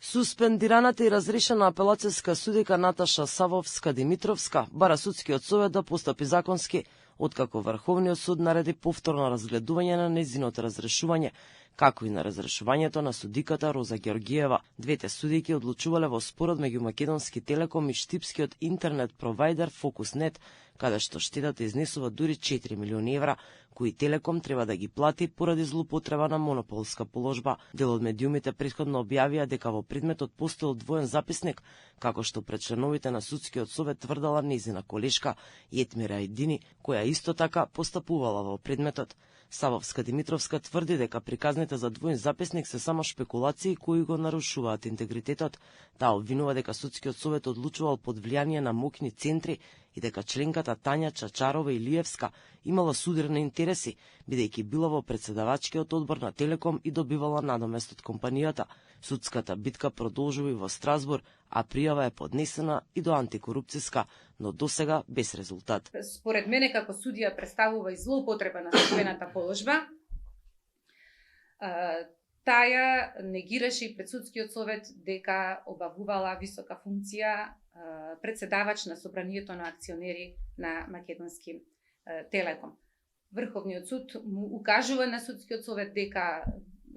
Суспендираната и разрешена апелацијска судика Наташа Савовска-Димитровска бара судскиот совет да постапи законски, откако Врховниот суд нареди повторно разгледување на нејзиното разрешување, како и на разрешувањето на судиката Роза Георгиева. Двете судики одлучувале во спорот меѓу Македонски Телеком и штипскиот интернет провайдер Фокуснет, каде што штетата изнесува дури 4 милиони евра, кои Телеком треба да ги плати поради злоупотреба на монополска положба. Дел од медиумите претходно објавија дека во предметот постоел двоен записник, како што пред членовите на судскиот совет тврдала нејзина колешка Јетмира Ајдини, која исто така постапувала во предметот. Савовска-Димитровска тврди дека приказните за двоен записник се само шпекулации кои го нарушуваат интегритетот. Таа обвинува дека судскиот совет одлучувал под влијание на моќни центри и дека членката Тања Чачарова Илиевска имала судирни интереси, бидејќи била во претседавачкиот одбор на Телеком и добивала надомест од компанијата. Судската битка продолжува и во Страсбур, а пријава е поднесена и до антикорупцијска, но досега без резултат. Според мене, како судија, представува и злоупотреба на судбената положба. Таја негираше и пред судскиот совет дека обавувала висока функција претседавач на собранието на акционери на Македонски Телеком. Врховниот суд му укажува на судскиот совет дека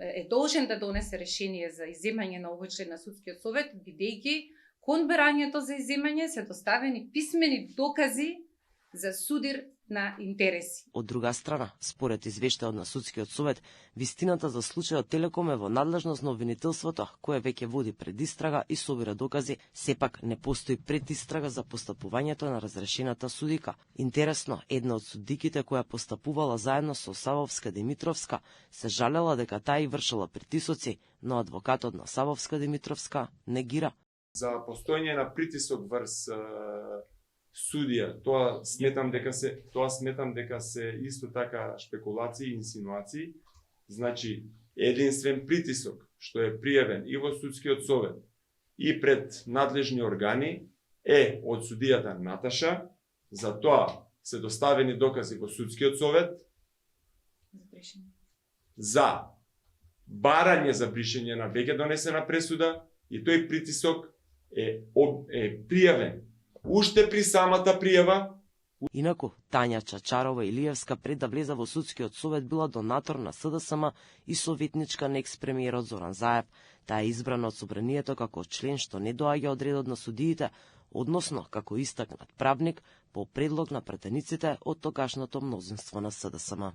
е должен да донесе решение за изземање на овој член на судскиот совет, бидејќи кон барањето за изземање се доставени писмени докази за судир на интереси. Од друга страна, според извештајот на судскиот совет, вистината за случајот Телеком е во надлежност на обвинителството, кое веќе води предистрага и собира докази, сепак не постои предистрага за постапувањето на разрешената судика. Интересно, една од судиките која постапувала заедно со Савовска-Димитровска се жалела дека таа и вршила притисоци, но адвокатот на Савовска-Димитровска негира. За постојање на притисок врз судија, тоа сметам дека се исто така шпекулации и инсинуации. Значи, единствен притисок што е пријавен и во судскиот совет и пред надлежни органи е од судијата Наташа, за тоа се доставени докази во судскиот совет за барање за бришење на веќе донесена пресуда, и тој притисок е пријавен уште при самата пријава. Инаку, Тања Чачарова Илиевска пред да влезе во судскиот совет била донатор на СДСМ и советничка на екс-премиерот Зоран Заев. Таа е избрана од собранието како член што не доаѓа од редот на судиите, односно како истакнат правник по предлог на претениците од тогашното мнозинство на СДСМ.